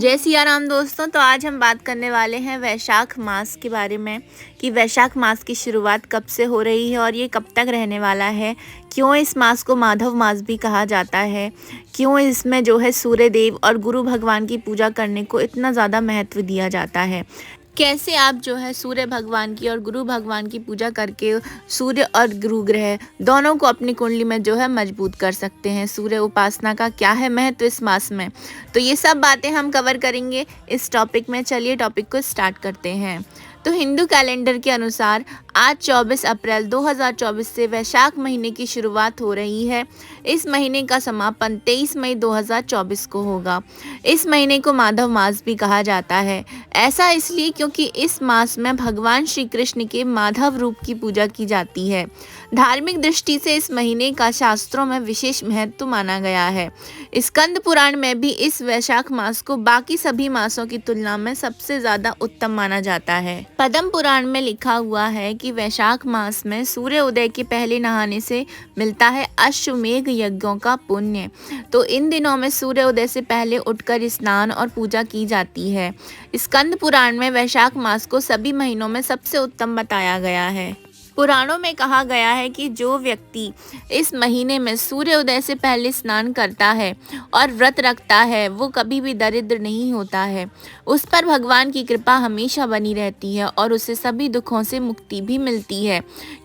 जय सिया राम दोस्तों। तो आज हम बात करने वाले हैं वैशाख मास के बारे में कि वैशाख मास की शुरुआत कब से हो रही है और ये कब तक रहने वाला है। क्यों इस मास को माधव मास भी कहा जाता है, क्यों इसमें जो है सूर्य देव और गुरु भगवान की पूजा करने को इतना ज़्यादा महत्व दिया जाता है। कैसे आप जो है सूर्य भगवान की और गुरु भगवान की पूजा करके सूर्य और गुरु ग्रह दोनों को अपनी कुंडली में जो है मजबूत कर सकते हैं। सूर्य उपासना का क्या है महत्व इस मास में, तो ये सब बातें हम कवर करेंगे इस टॉपिक में। चलिए टॉपिक को स्टार्ट करते हैं। तो हिंदू कैलेंडर के अनुसार आज 24 अप्रैल 2024 से वैशाख महीने की शुरुआत हो रही है। इस महीने का समापन 23 मई 2024 को होगा। इस महीने को माधव मास भी कहा जाता है। ऐसा इसलिए क्योंकि इस मास में भगवान श्री कृष्ण के माधव रूप की पूजा की जाती है। धार्मिक दृष्टि से इस महीने का शास्त्रों में विशेष महत्व माना गया है। स्कंद पुराण में भी इस वैशाख मास को बाकी सभी मासों की तुलना में सबसे ज़्यादा उत्तम माना जाता है। पद्म पुराण में लिखा हुआ है कि वैशाख मास में सूर्य उदय के पहले नहाने से मिलता है अश्वमेघ यज्ञों का पुण्य। तो इन दिनों में सूर्य उदय से पहले उठकर स्नान और पूजा की जाती है। स्कंद पुराण में वैशाख मास को सभी महीनों में सबसे उत्तम बताया गया है। पुराणों में कहा गया है कि जो व्यक्ति इस महीने में सूर्य उदय से पहले स्नान करता है और व्रत रखता है वो कभी भी दरिद्र नहीं होता है। उस पर भगवान की कृपा हमेशा बनी रहती है और उसे सभी दुखों से मुक्ति भी मिलती है,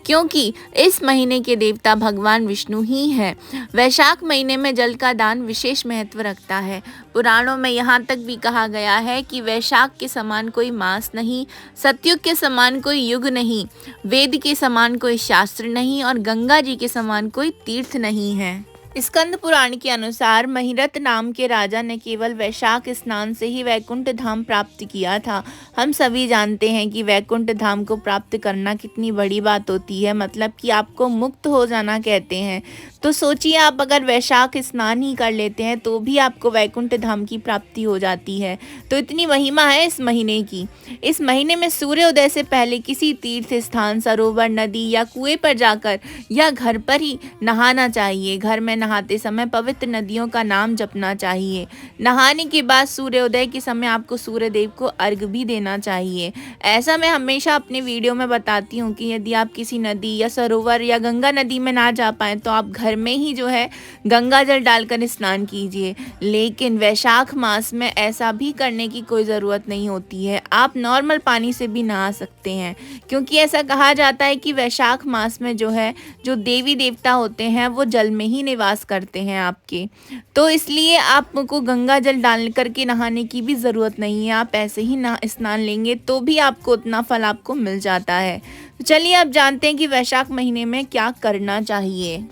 क्योंकि इस महीने के देवता भगवान विष्णु ही हैं। वैशाख महीने में जल का दान विशेष महत्व रखता है। पुराणों में यहाँ तक भी कहा गया है कि वैशाख के समान कोई मास नहीं, सतयुग के समान कोई युग नहीं, वेद के समान कोई शास्त्र नहीं और गंगा जी के समान कोई तीर्थ नहीं है। स्कंद पुराण के अनुसार महिरथ नाम के राजा ने केवल वैशाख स्नान से ही वैकुंठ धाम प्राप्त किया था। हम सभी जानते हैं कि वैकुंठ धाम को प्राप्त करना कितनी बड़ी बात होती है, मतलब कि आपको मुक्त हो जाना कहते हैं। तो सोचिए आप अगर वैशाख स्नान ही कर लेते हैं तो भी आपको वैकुंठ धाम की प्राप्ति हो जाती है। तो इतनी महिमा है इस महीने की। इस महीने में सूर्योदय से पहले किसी तीर्थ स्थान, सरोवर, नदी या कुएं पर जाकर या घर पर ही नहाना चाहिए। घर में नहाते समय पवित्र नदियों का नाम जपना चाहिए। नहाने के बाद सूर्योदय के समय आपको सूर्य देव को अर्घ्य भी देना चाहिए। ऐसा मैं हमेशा अपने वीडियो में बताती हूँ कि यदि आप किसी नदी या सरोवर या गंगा नदी में ना जा पाएँ तो आप घर में ही जो है गंगा जल डालकर स्नान कीजिए। लेकिन वैशाख मास में ऐसा भी करने की कोई ज़रूरत नहीं होती है। आप नॉर्मल पानी से भी नहा सकते हैं, क्योंकि ऐसा कहा जाता है कि वैशाख मास में जो है जो देवी देवता होते हैं वो जल में ही निवास करते हैं आपके। तो इसलिए आपको गंगा जल डाल करके नहाने की भी ज़रूरत नहीं है। आप ऐसे ही स्नान लेंगे तो भी आपको उतना फल आपको मिल जाता है। तो चलिए अब जानते हैं कि वैशाख महीने में क्या करना चाहिए।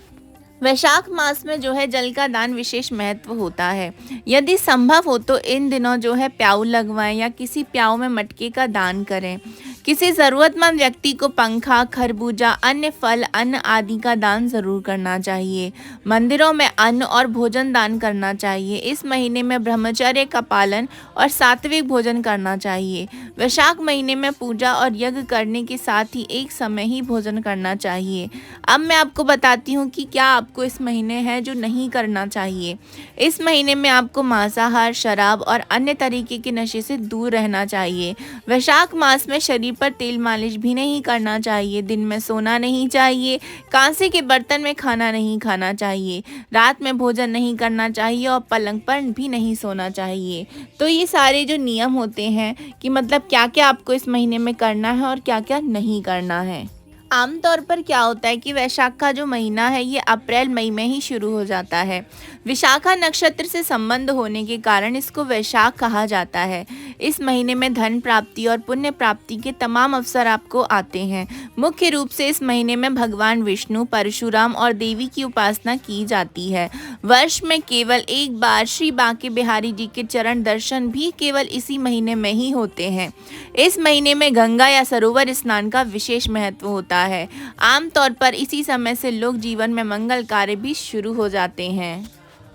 वैशाख मास में जो है जल का दान विशेष महत्व होता है। यदि संभव हो तो इन दिनों जो है प्याऊ लगवाएं या किसी प्याऊ में मटके का दान करें। किसी ज़रूरतमंद व्यक्ति को पंखा, खरबूजा, अन्य फल, अन्न आदि का दान ज़रूर करना चाहिए। मंदिरों में अन्न और भोजन दान करना चाहिए। इस महीने में ब्रह्मचर्य का पालन और सात्विक भोजन करना चाहिए। वैशाख महीने में पूजा और यज्ञ करने के साथ ही एक समय ही भोजन करना चाहिए। अब मैं आपको बताती हूँ कि क्या आपको इस महीने है जो नहीं करना चाहिए। इस महीने में आपको मांसाहार, शराब और अन्य तरीके के नशे से दूर रहना चाहिए। वैशाख मास में शरीर पर तेल मालिश भी नहीं करना चाहिए। दिन में सोना नहीं चाहिए। कांसे के बर्तन में खाना नहीं खाना चाहिए। रात में भोजन नहीं करना चाहिए और पलंग पर भी नहीं सोना चाहिए। तो ये सारे जो नियम होते हैं कि मतलब क्या क्या आपको इस महीने में करना है और क्या क्या नहीं करना है। आमतौर पर क्या होता है कि वैशाख का जो महीना है ये अप्रैल मई में ही शुरू हो जाता है। विशाखा नक्षत्र से संबंध होने के कारण इसको वैशाख कहा जाता है। इस महीने में धन प्राप्ति और पुण्य प्राप्ति के तमाम अवसर आपको आते हैं। मुख्य रूप से इस महीने में भगवान विष्णु, परशुराम और देवी की उपासना की जाती है। वर्ष में केवल एक बार श्री बांके बिहारी जी के चरण दर्शन भी केवल इसी महीने में ही होते हैं। इस महीने में गंगा या सरोवर स्नान का विशेष महत्व होता है। आमतौर पर इसी समय से लोग जीवन में मंगल कार्य भी शुरू हो जाते हैं।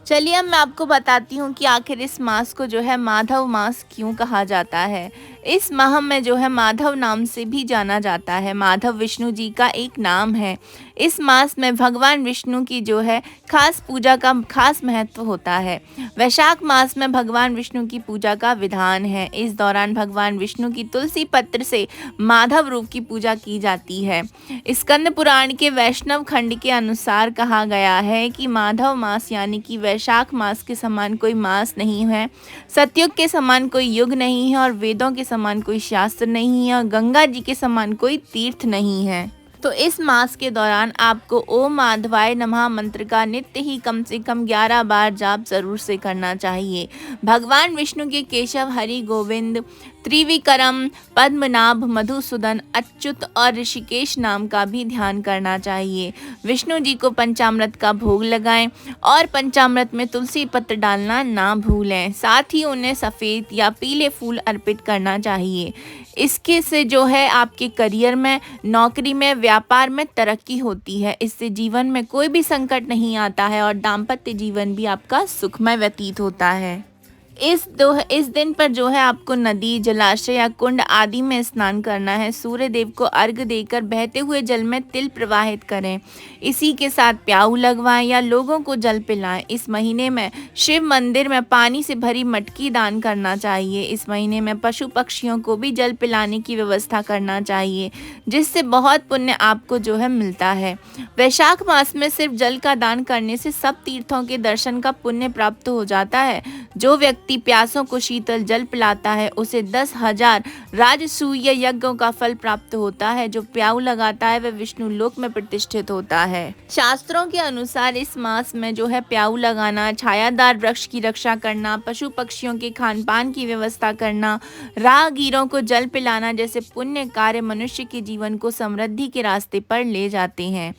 चलिए अब मैं आपको बताती हूँ कि आखिर इस मास को जो है माधव मास क्यों कहा जाता है। इस माह में जो है माधव नाम से भी जाना जाता है। माधव विष्णु जी का एक नाम है। इस मास में भगवान विष्णु की जो है खास पूजा का खास महत्व होता है। वैशाख मास में भगवान विष्णु की पूजा का विधान है। इस दौरान भगवान विष्णु की तुलसी पत्र से माधव रूप की पूजा की जाती है। स्कंद पुराण के वैष्णव खंड के अनुसार कहा गया है कि माधव मास यानी कि वैशाख मास के समान कोई मास नहीं है, सतयुग के समान कोई युग नहीं है और वेदों के समान कोई शास्त्र नहीं है और गंगा जी के समान कोई तीर्थ नहीं है। तो इस मास के दौरान आपको ओम माधवाय नमः मंत्र का नित्य ही कम से कम 11 बार जाप जरूर से करना चाहिए। भगवान विष्णु के केशव, हरि, गोविंद, त्रिविक्रम, पद्मनाभ, मधुसूदन, अच्युत और ऋषिकेश नाम का भी ध्यान करना चाहिए। विष्णु जी को पंचामृत का भोग लगाएं और पंचामृत में तुलसी पत्र डालना ना भूलें। साथ ही उन्हें सफ़ेद या पीले फूल अर्पित करना चाहिए। इसके से जो है आपके करियर में, नौकरी में, व्यापार में तरक्की होती है। इससे जीवन में कोई भी संकट नहीं आता है और दाम्पत्य जीवन भी आपका सुखमय व्यतीत होता है। इस दिन पर जो है आपको नदी, जलाशय या कुंड आदि में स्नान करना है। सूर्य देव को अर्घ्य देकर बहते हुए जल में तिल प्रवाहित करें। इसी के साथ प्याऊ लगवाएं या लोगों को जल पिलाएं। इस महीने में शिव मंदिर में पानी से भरी मटकी दान करना चाहिए। इस महीने में पशु पक्षियों को भी जल पिलाने की व्यवस्था करना चाहिए, जिससे बहुत पुण्य आपको जो है मिलता है। वैशाख मास में सिर्फ जल का दान करने से सब तीर्थों के दर्शन का पुण्य प्राप्त हो जाता है। जो व्यक्ति प्यासों को शीतल जल पिलाता है उसे 10,000 राजसूय यज्ञों का फल प्राप्त होता है। जो प्याऊ लगाता है वह विष्णु लोक में प्रतिष्ठित होता है। शास्त्रों के अनुसार इस मास में जो है प्याऊ लगाना, छायादार वृक्ष की रक्षा करना, पशु पक्षियों के खान पान की व्यवस्था करना, राहगीरों को जल पिलाना जैसे पुण्य कार्य मनुष्य के जीवन को समृद्धि के रास्ते पर ले जाते हैं।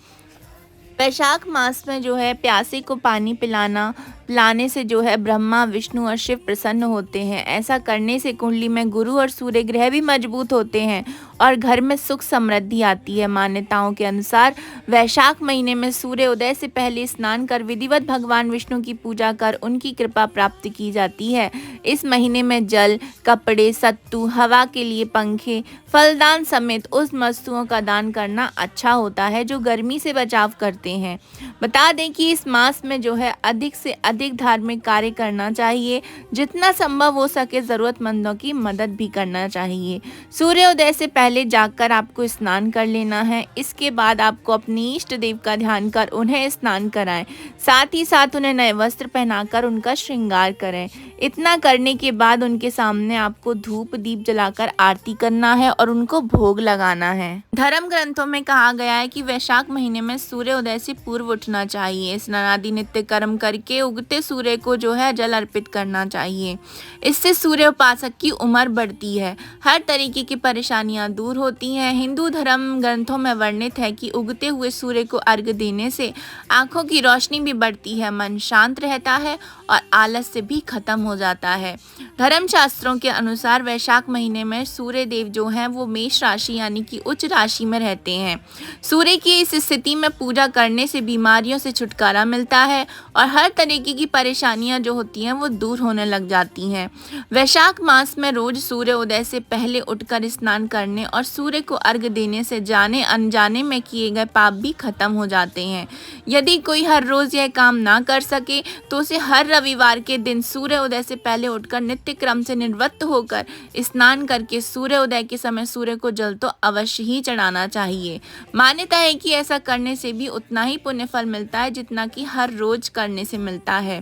वैशाख मास में जो है प्यासे को पानी पिलाने से जो है ब्रह्मा, विष्णु और शिव प्रसन्न होते हैं। ऐसा करने से कुंडली में गुरु और सूर्य ग्रह भी मजबूत होते हैं और घर में सुख समृद्धि आती है। मान्यताओं के अनुसार वैशाख महीने में सूर्य उदय से पहले स्नान कर विधिवत भगवान विष्णु की पूजा कर उनकी कृपा प्राप्त की जाती है। इस महीने में जल, कपड़े, सत्तू, हवा के लिए पंखे, फलदान समेत उस वस्तुओं का दान करना अच्छा होता है जो गर्मी से बचाव करते हैं। बता दें कि इस मास में जो है अधिक से अधिक धार्मिक कार्य करना चाहिए। जितना संभव हो सके ज़रूरतमंदों की मदद भी करना चाहिए। सूर्योदय से पहले जागकर आपको स्नान कर लेना है। इसके बाद आपको अपने इष्ट देव का ध्यान कर उन्हें स्नान कराएं। साथ ही साथ उन्हें नए वस्त्र पहनाकर उनका श्रृंगार करें। इतना करने के बाद उनके सामने आपको धूप दीप जलाकर आरती करना है और उनको भोग लगाना है। धर्म ग्रंथों में कहा गया है कि वैशाख महीने में सूर्योदय से पूर्व उठना चाहिए। स्नान आदि नित्य कर्म करके उगते सूर्य को जो है जल अर्पित करना चाहिए। इससे सूर्य उपासक की उम्र बढ़ती है, हर तरीके की परेशानियां दूर होती हैं। हिंदू धर्म ग्रंथों में वर्णित है कि उगते हुए सूर्य को अर्घ्य देने से आंखों की रोशनी भी बढ़ती है, मन शांत रहता है और आलस्य भी खत्म हो जाता है। धर्म शास्त्रों के अनुसार वैशाख महीने में सूर्य देव जो हैं वो मेष राशि यानी कि उच्च राशि में रहते हैं। सूर्य की इस स्थिति में पूजा करने से बीमारियों से छुटकारा मिलता है और हर तरीके की परेशानियां जो होती हैं वो दूर होने लग जाती हैं। वैशाख मास में रोज सूर्य उदय से पहले उठकर स्नान करने और सूर्य को अर्घ्य देने से जाने अनजाने में किए गए पाप भी खत्म हो जाते हैं। यदि कोई हर रोज यह काम ना कर सके तो उसे हर रविवार के दिन सूर्य उदय से पहले उठकर नित्य क्रम से निवृत्त होकर स्नान करके सूर्य उदय के समय सूर्य को जल तो अवश्य ही चढ़ाना चाहिए। मान्यता है कि ऐसा करने से भी उतना ही पुण्य फल मिलता है जितना कि हर रोज करने से मिलता है।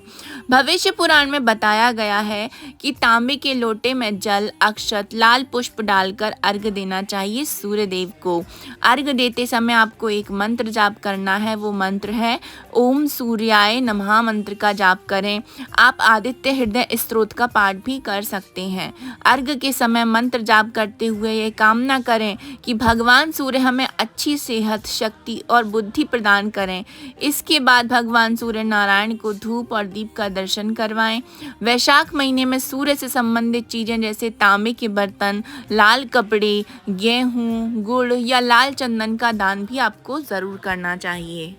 भविष्य पुराण में बताया गया है कि तांबे के लोटे में जल, अक्षत, लाल पुष्प डालकर अर्घ्य देना चाहिए सूर्य देव को। अर्घ्य देते समय आपको एक मंत्र जाप करना है। वो मंत्र है ओम सूर्याय नमः मंत्र का जाप करें। आप आदित्य हृदय स्तोत्र का पाठ भी कर सकते हैं। अर्घ्य के समय मंत्र जाप करते हुए ये कामना करें कि भगवान सूर्य हमें अच्छी सेहत, शक्ति और बुद्धि प्रदान करें। इसके बाद भगवान सूर्य नारायण को धूप और दीप का दर्शन करवाएं। वैशाख महीने में सूर्य से संबंधित चीजें जैसे तांबे के बर्तन, लाल कपड़े, गेहूं, गुड़ या लाल चंदन का दान भी आपको जरूर करना चाहिए।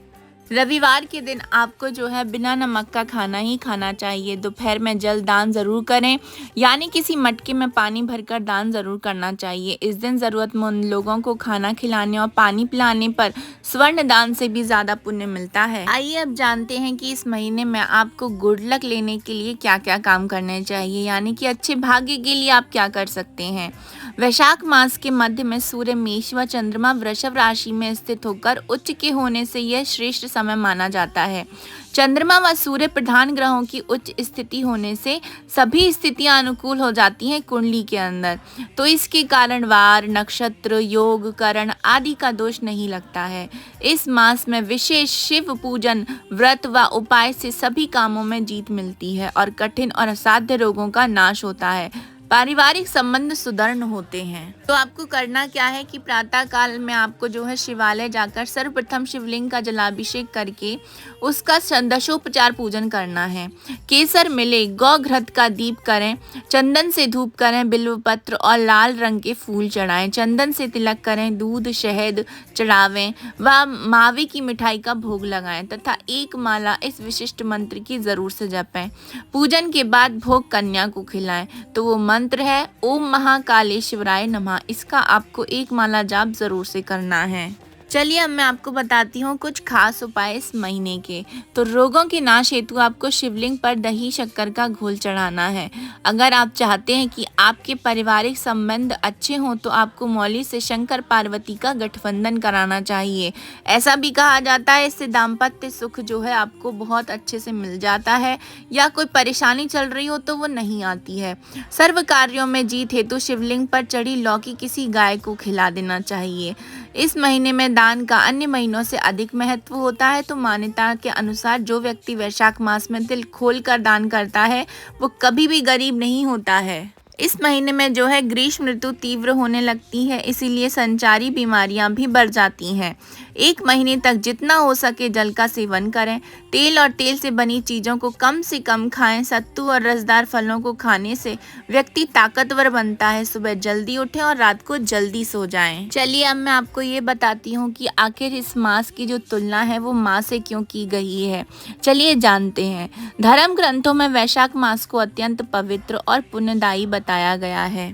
रविवार के दिन आपको जो है बिना नमक का खाना ही खाना चाहिए। दोपहर में जल दान ज़रूर करें, यानी किसी मटके में पानी भरकर दान ज़रूर करना चाहिए। इस दिन ज़रूरतमंद लोगों को खाना खिलाने और पानी पिलाने पर स्वर्ण दान से भी ज़्यादा पुण्य मिलता है। आइए अब जानते हैं कि इस महीने में आपको गुड लक लेने के लिए क्या क्या काम करने चाहिए, यानी कि अच्छे भाग्य के लिए आप क्या कर सकते हैं। वैशाख मास के मध्य में सूर्य मेष व चंद्रमा वृषभ राशि में स्थित होकर उच्च के होने से यह श्रेष्ठ समय माना जाता है। चंद्रमा व सूर्य प्रधान ग्रहों की उच्च स्थिति होने से सभी स्थितियां अनुकूल हो जाती हैं कुंडली के अंदर, तो इसके कारण वार, नक्षत्र, योग, करण आदि का दोष नहीं लगता है। इस मास में विशेष शिव पूजन, व्रत व उपाय से सभी कामों में जीत मिलती है और कठिन और असाध्य रोगों का नाश होता है। पारिवारिक संबंध सुदृढ़ होते हैं। तो आपको करना क्या है कि प्रातः काल में आपको जो है शिवालय जाकर सर्वप्रथम शिवलिंग का जलाभिषेक करके उसका दशोपचार पूजन करना है। केसर मिले, गौ घृत का दीप करें, चंदन से धूप करें, बिल्व पत्र और लाल रंग के फूल चढ़ाएं, चंदन से तिलक करें, दूध शहद चढ़ावें व मावे की मिठाई का भोग लगाएं तथा एक माला इस विशिष्ट मंत्र की जरूर से जपें। पूजन के बाद भोग कन्या को खिलाएं। तो वो मंत्र है ओम महाकालेश्वराय नमः। इसका आपको एक माला जाप जरूर से करना है। चलिए अब मैं आपको बताती हूँ कुछ खास उपाय इस महीने के। तो रोगों के नाश हेतु आपको शिवलिंग पर दही शक्कर का घोल चढ़ाना है। अगर आप चाहते हैं कि आपके पारिवारिक संबंध अच्छे हों तो आपको मौली से शंकर पार्वती का गठबंधन कराना चाहिए। ऐसा भी कहा जाता है इससे दाम्पत्य सुख जो है आपको बहुत अच्छे से मिल जाता है, या कोई परेशानी चल रही हो तो वो नहीं आती है। सर्व कार्यों में जीत हेतु शिवलिंग पर चढ़ी लौकी किसी गाय को खिला देना चाहिए। इस महीने में दान का अन्य महीनों से अधिक महत्व होता है, तो मान्यता के अनुसार जो व्यक्ति वैशाख मास में दिल खोलकर दान करता है वो कभी भी गरीब नहीं होता है। इस महीने में जो है ग्रीष्म ऋतु तीव्र होने लगती है, इसीलिए संचारी बीमारियां भी बढ़ जाती हैं। एक महीने तक जितना हो सके जल का सेवन करें। तेल और तेल से बनी चीज़ों को कम से कम खाएं। सत्तू और रसदार फलों को खाने से व्यक्ति ताकतवर बनता है। सुबह जल्दी उठें और रात को जल्दी सो जाएं। चलिए अब मैं आपको ये बताती हूँ कि आखिर इस मास की जो तुलना है वो माह से क्यों की गई है। चलिए जानते हैं। धर्म ग्रंथों में वैशाख मास को अत्यंत पवित्र और पुण्यदायी बताया गया है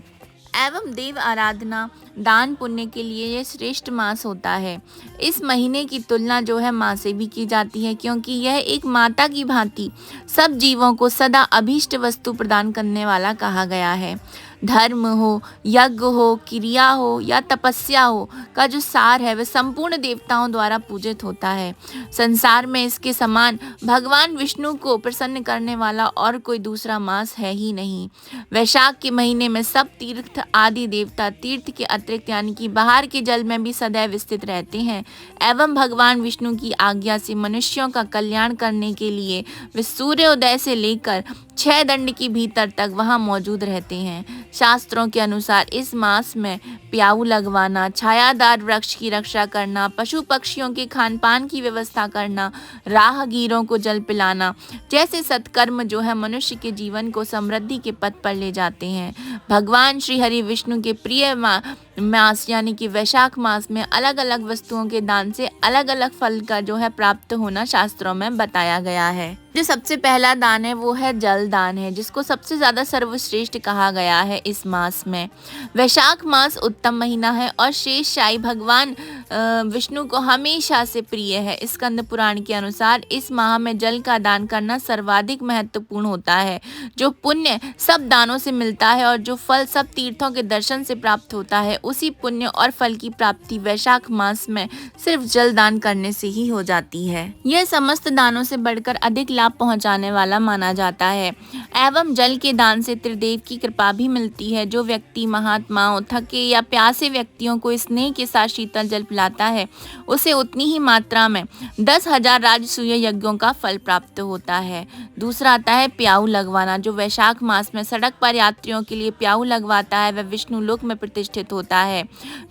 एवं देव आराधना, दान पुण्य के लिए यह श्रेष्ठ मास होता है। इस महीने की तुलना जो है माँ से भी की जाती है, क्योंकि यह एक माता की भांति सब जीवों को सदा अभीष्ट वस्तु प्रदान करने वाला कहा गया है। धर्म हो, यज्ञ हो, क्रिया हो या तपस्या हो का जो सार है वह संपूर्ण देवताओं द्वारा पूजित होता है। संसार में इसके समान भगवान विष्णु को प्रसन्न करने वाला और कोई दूसरा मास है ही नहीं। वैशाख के महीने में सब तीर्थ आदि देवता तीर्थ के अतिरिक्त यानी कि बाहर के जल में भी सदैव स्थित रहते हैं एवं भगवान विष्णु की आज्ञा से मनुष्यों का कल्याण करने के लिए वे सूर्योदय से लेकर 6 दंड की भीतर तक वहां मौजूद रहते हैं। शास्त्रों के अनुसार इस मास में प्याऊ लगवाना, छायादार वृक्ष की रक्षा करना, पशु पक्षियों के खान पान की व्यवस्था करना, राहगीरों को जल पिलाना जैसे सत्कर्म जो है मनुष्य के जीवन को समृद्धि के पथ पर ले जाते हैं। भगवान श्री हरि विष्णु के प्रिय मास यानी कि वैशाख मास में अलग अलग वस्तुओं के दान से अलग अलग फल का जो है प्राप्त होना शास्त्रों में बताया गया है। जो सबसे पहला दान है वो है जल दान है, जिसको सबसे ज्यादा सर्वश्रेष्ठ कहा गया है इस मास में। वैशाख मास उत्तम महीना है और शेषशायी भगवान विष्णु को हमेशा से प्रिय है। स्कंद पुराण के अनुसार इस माह में जल का दान करना सर्वाधिक महत्वपूर्ण होता है। जो पुण्य सब दानों से मिलता है और जो फल सब तीर्थों के दर्शन से प्राप्त होता है, उसी पुण्य और फल की प्राप्ति वैशाख मास में सिर्फ जल दान करने से ही हो जाती है। यह समस्त दानों से बढ़कर अधिक लाभ पहुंचाने वाला माना जाता है एवं जल के दान से त्रिदेव की कृपा भी मिलती है। जो व्यक्ति महात्माओं, थके या प्यासे व्यक्तियों को स्नेह के साथ शीतल जल पिलाता है उसे उतनी ही मात्रा में 10,000 राजसूय यज्ञों का फल प्राप्त होता है। दूसरा आता है प्याऊ लगवाना। जो वैशाख मास में सड़क पर यात्रियों के लिए प्याऊ लगवाता है वह विष्णु लोक में प्रतिष्ठित होता है।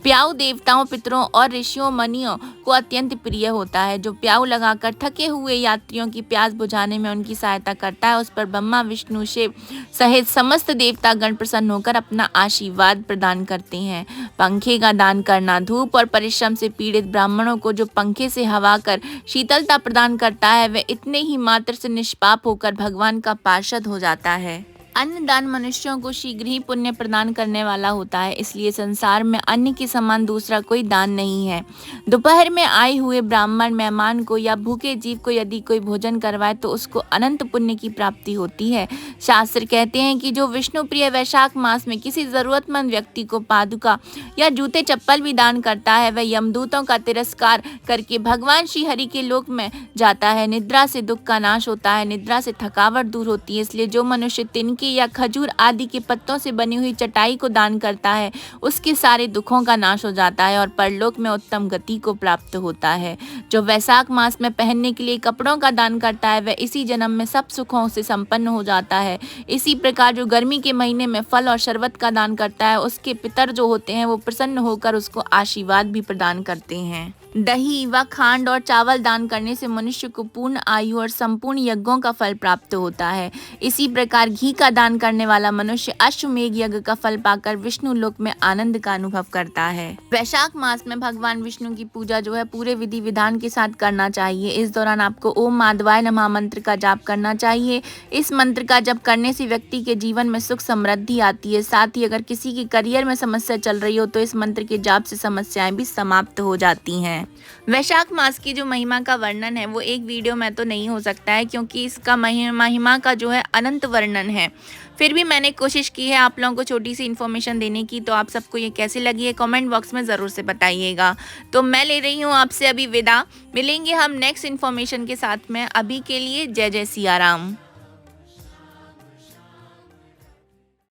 प्याऊ देवताओं, पितरों और ऋषियों, मुनियों सबको अत्यंत प्रिय होता है, जो प्याऊ लगाकर थके हुए यात्रियों की प्यास बुझाने में उनकी सहायता करता है। उस पर ब्रह्मा, विष्णु, शिव सहित समस्त देवतागण प्रसन्न होकर अपना आशीर्वाद प्रदान करते हैं। पंखे का दान करना। धूप और परिश्रम से पीड़ित ब्राह्मणों को जो पंखे से हवा कर शीतलता प्रदान करता है, वह इतने ही मात्र से निष्पाप होकर भगवान का पार्षद हो जाता है। अन्नदान मनुष्यों को शीघ्र ही पुण्य प्रदान करने वाला होता है, इसलिए संसार में अन्न के समान दूसरा कोई दान नहीं है। दोपहर में आए हुए ब्राह्मण मेहमान को या भूखे जीव को यदि कोई भोजन करवाए तो उसको अनंत पुण्य की प्राप्ति होती है। शास्त्र कहते हैं कि जो विष्णु प्रिय वैशाख मास में किसी जरूरतमंद व्यक्ति को पादुका या जूते चप्पल भी दान करता है, वह यमदूतों का तिरस्कार करके भगवान श्री हरि के लोक में जाता है। निद्रा से दुख का नाश होता है, निद्रा से थकावट दूर होती है, इसलिए जो मनुष्य तिनके या खजूर आदि के पत्तों से बनी हुई चटाई को दान करता है, उसके सारे दुखों का नाश हो जाता है और परलोक में उत्तम गति को प्राप्त होता है। जो वैशाख मास में पहनने के लिए कपड़ों का दान करता है, वह इसी जन्म में सब सुखों से संपन्न हो जाता है। इसी प्रकार जो गर्मी के महीने में फल और शरबत का दान करता है, उसके पितर जो होते हैं वो प्रसन्न होकर उसको आशीर्वाद भी प्रदान करते हैं। दही व खांड और चावल दान करने से मनुष्य को पूर्ण आयु और संपूर्ण यज्ञों का फल प्राप्त होता है। इसी प्रकार घी का दान करने वाला मनुष्य अश्वमेघ यज्ञ का फल पाकर विष्णु लोक में आनंद का अनुभव करता है। वैशाख मास में भगवान विष्णु की पूजा जो है पूरे विधि विधान के साथ करना चाहिए। इस दौरान आपको ओम माधवाय नमः मंत्र का जाप करना चाहिए। इस मंत्र का जप करने से व्यक्ति के जीवन में सुख समृद्धि आती है। साथ ही अगर किसी की करियर में समस्या चल रही हो तो इस मंत्र के जाप से समस्याएं भी समाप्त हो जाती हैं। वैशाख मास की जो महिमा का वर्णन है वो एक वीडियो में तो नहीं हो सकता है, क्योंकि इसका महिमा का जो है अनंत वर्णन है। फिर भी मैंने कोशिश की है आप लोगों को छोटी सी इन्फॉर्मेशन देने की। तो आप सबको ये कैसी लगी है कमेंट बॉक्स में ज़रूर से बताइएगा। तो मैं ले रही हूँ आपसे अभी विदा। मिलेंगे हम नेक्स्ट इन्फॉर्मेशन के साथ में। अभी के लिए जय जय सिया राम।